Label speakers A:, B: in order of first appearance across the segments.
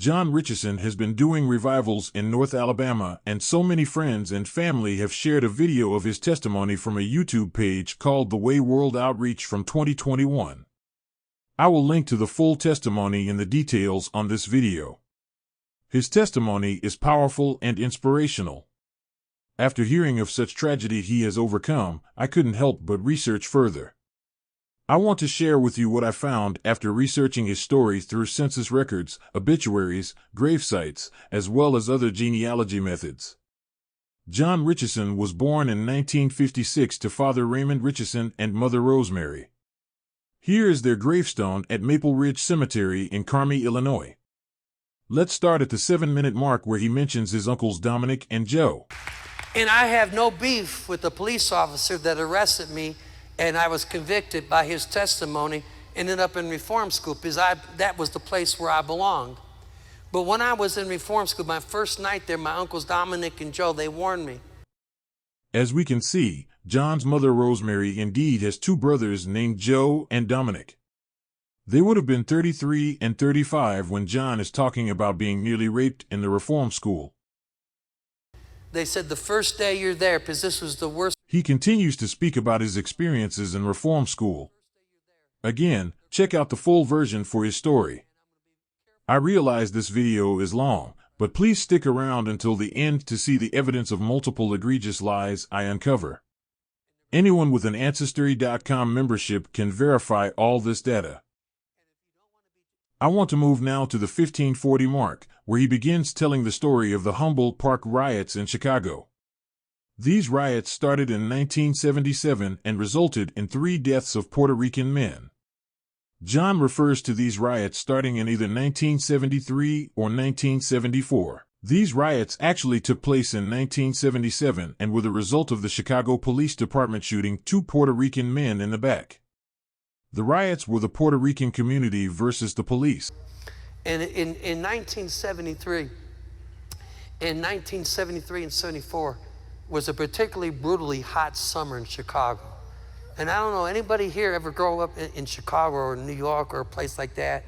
A: John Ritcheson has been doing revivals in North Alabama, and so many friends and family have shared a video of his testimony from a YouTube page called The Way World Outreach from 2021. I will link to the full testimony in the details on this video. His testimony is powerful and inspirational. After hearing of such tragedy he has overcome, I couldn't help but research further. I want to share with you what I found after researching his story through census records, obituaries, grave sites, as well as other genealogy methods. John Ritcheson was born in 1956 to Father Raymond Ritcheson and Mother Rosemary. Here is their gravestone at Maple Ridge Cemetery in Carmi, Illinois. Let's start at the 7-minute mark where he mentions his uncles Dominic and Joe.
B: And I have no beef with the police officer that arrested me, and I was convicted by his testimony, ended up in reform school because that was the place where I belonged. But when I was in reform school, my first night there, my uncles Dominic and Joe, they warned me.
A: As we can see, John's mother Rosemary indeed has two brothers named Joe and Dominic. They would have been 33 and 35 when John is talking about being nearly raped in the reform school.
B: They said the first day you're there, because this was the worst.
A: He continues to speak about his experiences in reform school. Again, check out the full version for his story. I realize this video is long, but please stick around until the end to see the evidence of multiple egregious lies I uncover. Anyone with an Ancestry.com membership can verify all this data. I want to move now to the 1540 mark, where he begins telling the story of the Humboldt Park riots in Chicago. These riots started in 1977 and resulted in 3 deaths of Puerto Rican men. John refers to these riots starting in either 1973 or 1974. These riots actually took place in 1977 and were the result of the Chicago Police Department shooting 2 Puerto Rican men in the back. The riots were the Puerto Rican community versus the police.
B: And in 1973 and 74 was a particularly brutally hot summer in Chicago. And I don't know, anybody here ever grow up in Chicago or New York or a place like that?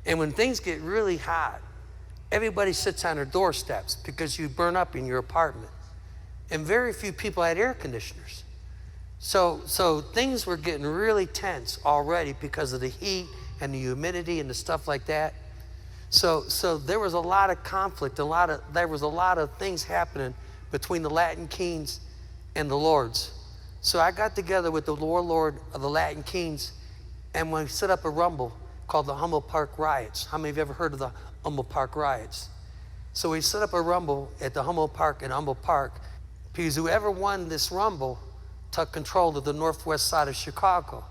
B: And when things get really hot, everybody sits on their doorsteps because you burn up in your apartment. And very few people had air conditioners. So things were getting really tense already because of the heat and the humidity and the stuff like that. So there was a lot of conflict, there was a lot of things happening between the Latin Kings and the Lords. So I got together with the warlord of the Latin Kings, and we set up a rumble called the Humboldt Park Riots. How many of you ever heard of the Humboldt Park Riots? So we set up a rumble at the Humboldt Park in Humboldt Park because whoever won this rumble took control of the northwest side of Chicago.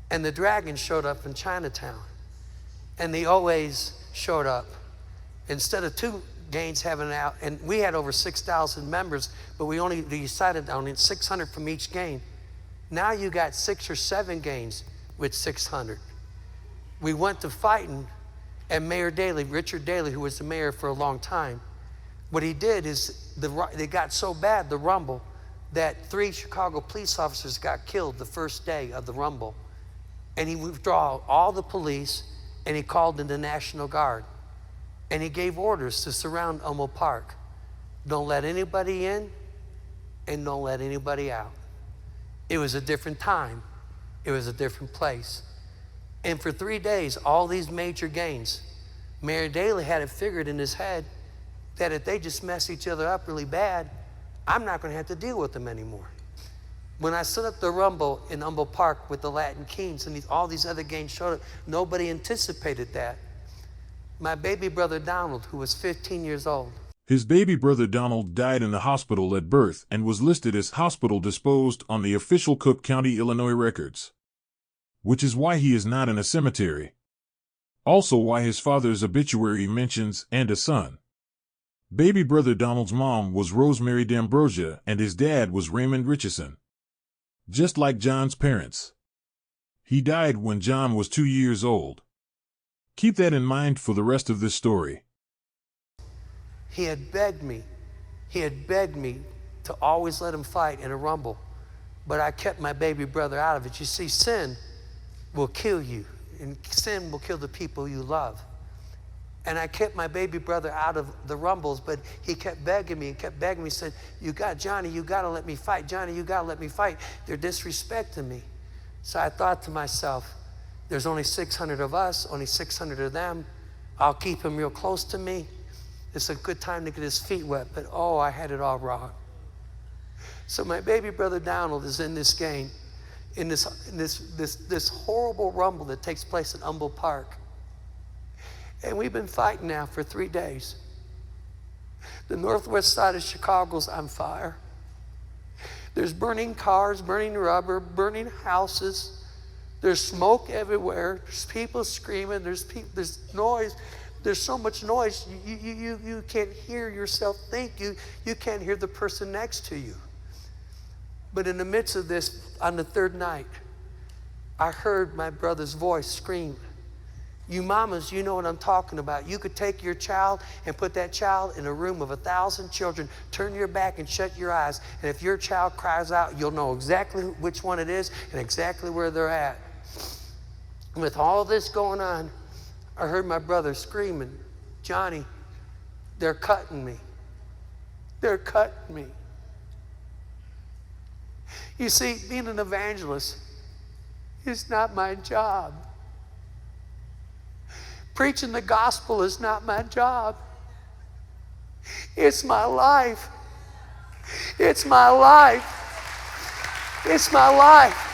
B: And the Dragons showed up in Chinatown. And the OAs showed up. Instead of 2 gangs having out, and we had over 6,000 members, but we only decided on 600 from each gang. Now you got 6 or 7 gangs with 600. We went to fighting, and Mayor Daley, Richard Daley, who was the mayor for a long time, what he did is they got so bad, the rumble, that 3 Chicago police officers got killed the first day of the rumble. And he withdrew all the police, and he called in the National Guard. And he gave orders to surround Humboldt Park. Don't let anybody in, and don't let anybody out. It was a different time. It was a different place. And for 3 days, all these major gangs, Mayor Daley had it figured in his head that if they just mess each other up really bad, I'm not going to have to deal with them anymore. When I set up the rumble in Humboldt Park with the Latin Kings and all these other gangs showed up, nobody anticipated that. My baby brother Donald, who was 15 years old.
A: His baby brother Donald died in the hospital at birth and was listed as hospital disposed on the official Cook County, Illinois records. Which is why he is not in a cemetery. Also why his father's obituary mentions "and a son." Baby brother Donald's mom was Rosemary D'Ambrosia and his dad was Raymond Ritcheson. Just like John's parents. He died when John was 2 years old. Keep that in mind for the rest of this story.
B: He had begged me to always let him fight in a rumble, but I kept my baby brother out of it. You see, sin will kill you, and sin will kill the people you love. And I kept my baby brother out of the rumbles, but he kept begging me and kept begging me. He said, Johnny, you got to let me fight. Johnny, you got to let me fight. They're disrespecting me. So I thought to myself, there's only 600 of us, only 600 of them. I'll keep him real close to me. It's a good time to get his feet wet, but oh, I had it all wrong. So my baby brother Donald is in this game, in this horrible rumble that takes place at Humboldt Park. And we've been fighting now for 3 days. The northwest side of Chicago's on fire. There's burning cars, burning rubber, burning houses. There's smoke everywhere. There's people screaming. There's noise. There's so much noise, you can't hear yourself think. You can't hear the person next to you. But in the midst of this, on the third night, I heard my brother's voice scream. You mamas, you know what I'm talking about. You could take your child and put that child in a room of 1,000 children, turn your back and shut your eyes, and if your child cries out, you'll know exactly which one it is and exactly where they're at. And with all this going on, I heard my brother screaming, Johnny, they're cutting me. They're cutting me. You see, being an evangelist is not my job. Preaching the gospel is not my job. It's my life. It's my life. It's my life.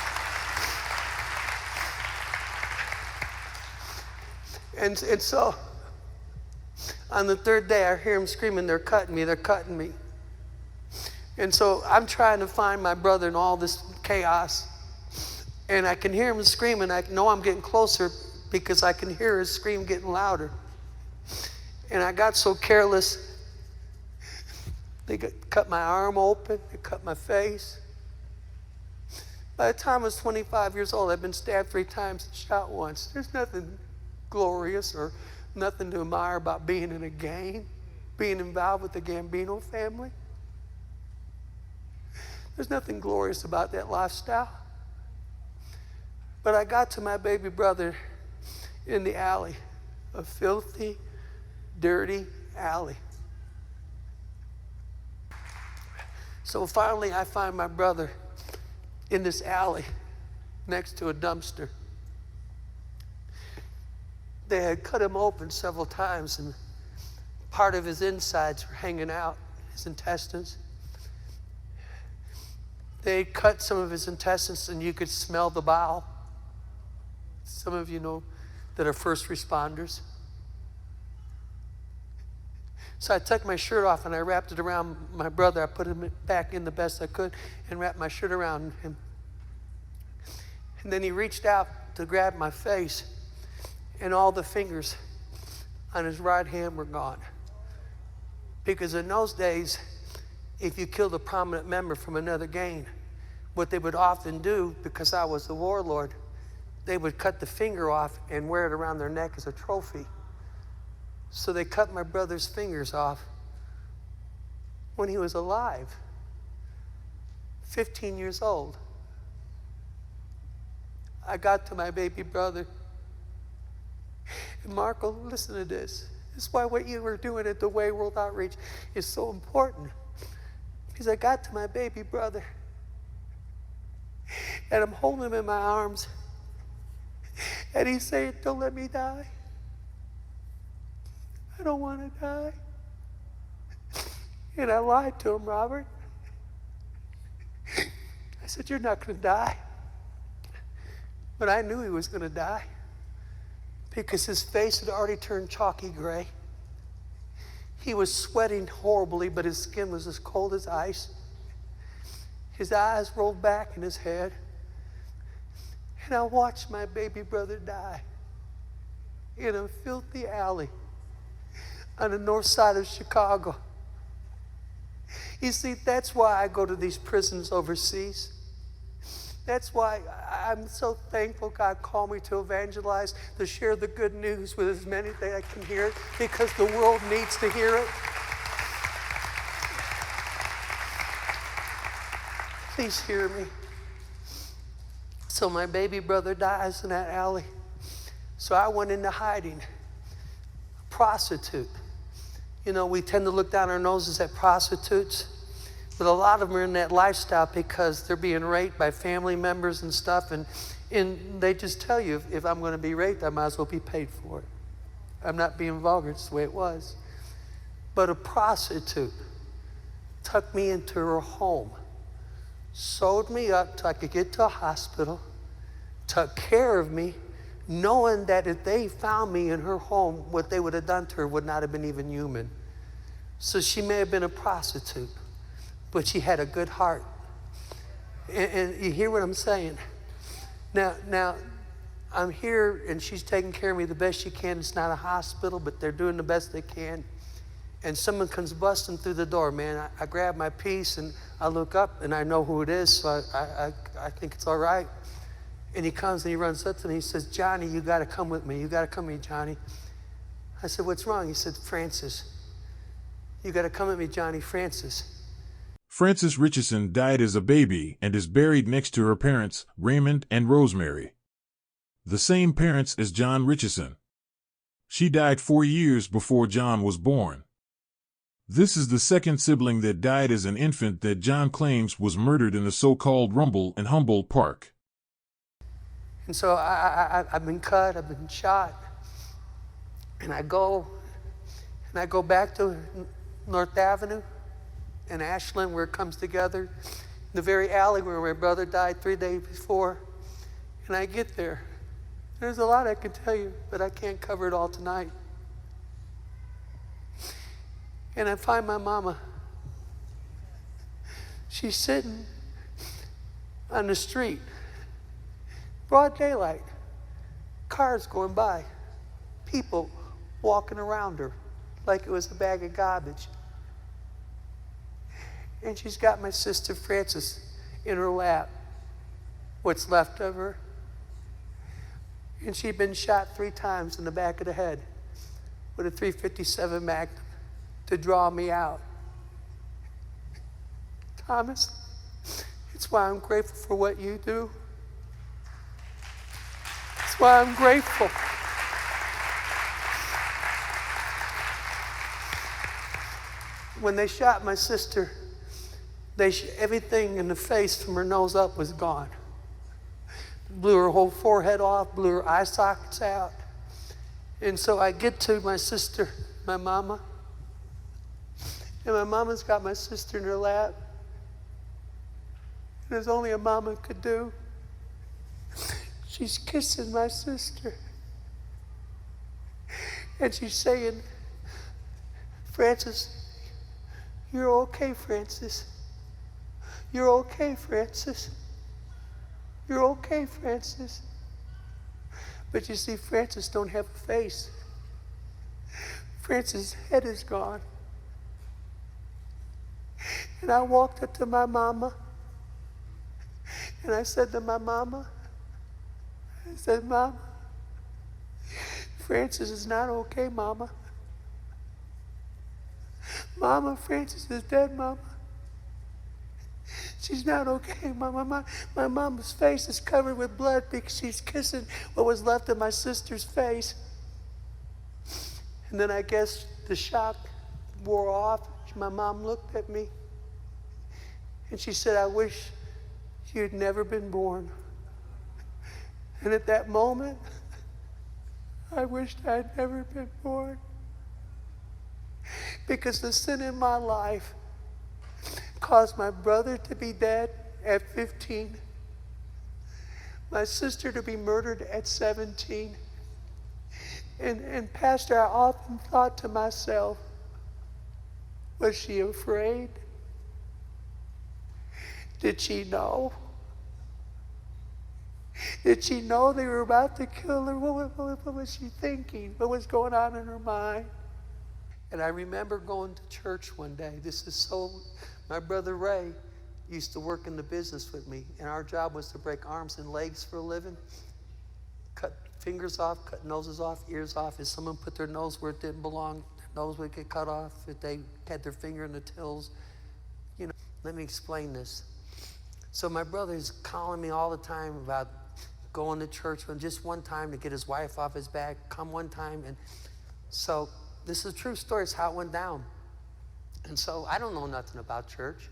B: And so, on the third day, I hear him screaming, they're cutting me, they're cutting me. And so, I'm trying to find my brother in all this chaos. And I can hear him screaming. I know I'm getting closer because I can hear his scream getting louder. And I got so careless, they cut my arm open, they cut my face. By the time I was 25 years old, I'd been stabbed 3 times and shot once. There's nothing glorious or nothing to admire about being in a gang, being involved with the Gambino family. There's nothing glorious about that lifestyle. But I got to my baby brother in the alley, a filthy, dirty alley. So finally I find my brother in this alley next to a dumpster. They had cut him open several times and part of his insides were hanging out, his intestines. They cut some of his intestines and you could smell the bile. Some of you know that are first responders. So I took my shirt off and I wrapped it around my brother. I put him back in the best I could and wrapped my shirt around him. And then he reached out to grab my face and all the fingers on his right hand were gone. Because in those days, if you killed a prominent member from another gang, what they would often do, because I was the warlord, they would cut the finger off and wear it around their neck as a trophy. So they cut my brother's fingers off when he was alive, 15 years old. I got to my baby brother. And Marco, listen to this. This is why what you were doing at the Way World Outreach is so important. Because I got to my baby brother. And I'm holding him in my arms. And he's saying, don't let me die. I don't want to die. And I lied to him, Robert. I said, you're not going to die. But I knew he was going to die because his face had already turned chalky gray. He was sweating horribly, but his skin was as cold as ice. His eyes rolled back in his head. And I watched my baby brother die in a filthy alley on the north side of Chicago. You see, that's why I go to these prisons overseas. That's why I'm so thankful God called me to evangelize, to share the good news with as many that I can hear it, because the world needs to hear it. Please hear me. So my baby brother dies in that alley. So I went into hiding. prostitute. You know, we tend to look down our noses at prostitutes, but a lot of them are in that lifestyle because they're being raped by family members and stuff, and they just tell you, if I'm going to be raped, I might as well be paid for it. I'm not being vulgar, it's the way it was. But a prostitute tucked me into her home, sewed me up till I could get to a hospital, took care of me, knowing that if they found me in her home, what they would have done to her would not have been even human. So she may have been a prostitute, but she had a good heart. And you hear what I'm saying? Now, I'm here, and she's taking care of me the best she can. It's not a hospital, but they're doing the best they can. And someone comes busting through the door, man. I grab my piece, and I look up, and I know who it is, so I think it's all right. And he comes, and he runs up to me. He says, Johnny, you got to come with me. You got to come with me, Johnny. I said, what's wrong? He said, Francis. You got to come with me, Johnny. Francis.
A: Francis Ritcheson died as a baby and is buried next to her parents, Raymond and Rosemary. The same parents as John Ritcheson. She died 4 years before John was born. This is the second sibling that died as an infant that John claims was murdered in the so-called Rumble in Humboldt Park.
B: And so I've been cut, I've been shot, and I go back to North Avenue in Ashland where it comes together, the very alley where my brother died 3 days before. And I get there. There's a lot I can tell you, but I can't cover it all tonight. And I find my mama. She's sitting on the street, broad daylight, cars going by, people walking around her like it was a bag of garbage. And she's got my sister Frances in her lap, what's left of her. And she'd been shot 3 times in the back of the head with a .357 Magnum to draw me out. Thomas, it's why I'm grateful for what you do. It's why I'm grateful. When they shot my sister, everything in the face from her nose up was gone. Blew her whole forehead off, blew her eye sockets out. And so I get to my sister, my mama, and my mama's got my sister in her lap. And as only a mama could do, she's kissing my sister. And she's saying, Francis, you're okay, Francis. You're okay, Francis. You're okay, Francis. But you see, Francis don't have a face. Francis' head is gone. And I walked up to my mama, and I said to my mama, I said, Mama, Francis is not okay, Mama. Mama, Francis is dead, Mama. She's not okay, Mama. My mama's face is covered with blood because she's kissing what was left of my sister's face. And then I guess the shock wore off. My mom looked at me and she said, I wish you'd never been born. And at that moment, I wished I'd never been born. Because the sin in my life caused my brother to be dead at 15, my sister to be murdered at 17. And Pastor, I often thought to myself, was she afraid? Did she know? Did she know they were about to kill her? What was she thinking? What was going on in her mind? And I remember going to church one day. My brother Ray used to work in the business with me, and our job was to break arms and legs for a living, cut fingers off, cut noses off, ears off. If someone put their nose where it didn't belong, their nose would get cut off. If they had their finger in the tills, let me explain this. So my brother's calling me all the time about going to church, just one time to get his wife off his back, come one time. And so This is a true story. It's how it went down. And so I don't know nothing about church.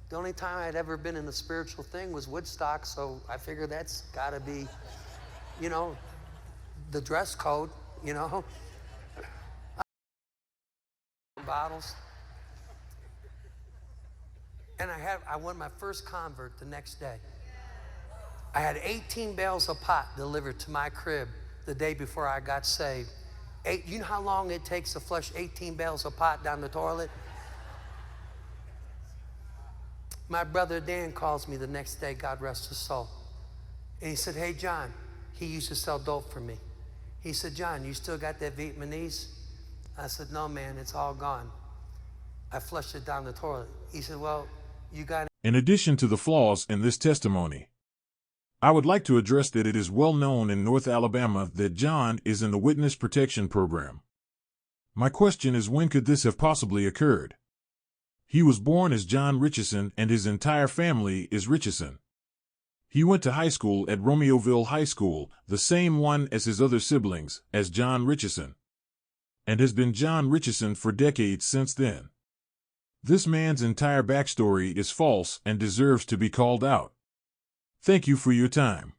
B: The only time I'd ever been in a spiritual thing was Woodstock, so I figured that's got to be, you know, the dress code, you know. Bottles. And I won my first convert the next day. I had 18 bales of pot delivered to my crib the day before I got saved. You know how long it takes to flush 18 bales of pot down the toilet? My brother Dan calls me the next day, God rest his soul. And he said, hey, John, he used to sell dope for me. He said, John, you still got that Vietnamese? I said, no, man, it's all gone. I flushed it down the toilet. He said, well, you got it.
A: In addition to the flaws in this testimony, I would like to address that it is well known in North Alabama that John is in the Witness Protection Program. My question is, when could this have possibly occurred? He was born as John Ritcheson, and his entire family is Ritcheson. He went to high school at Romeoville High School, the same one as his other siblings, as John Ritcheson, and has been John Ritcheson for decades since then. This man's entire backstory is false and deserves to be called out. Thank you for your time.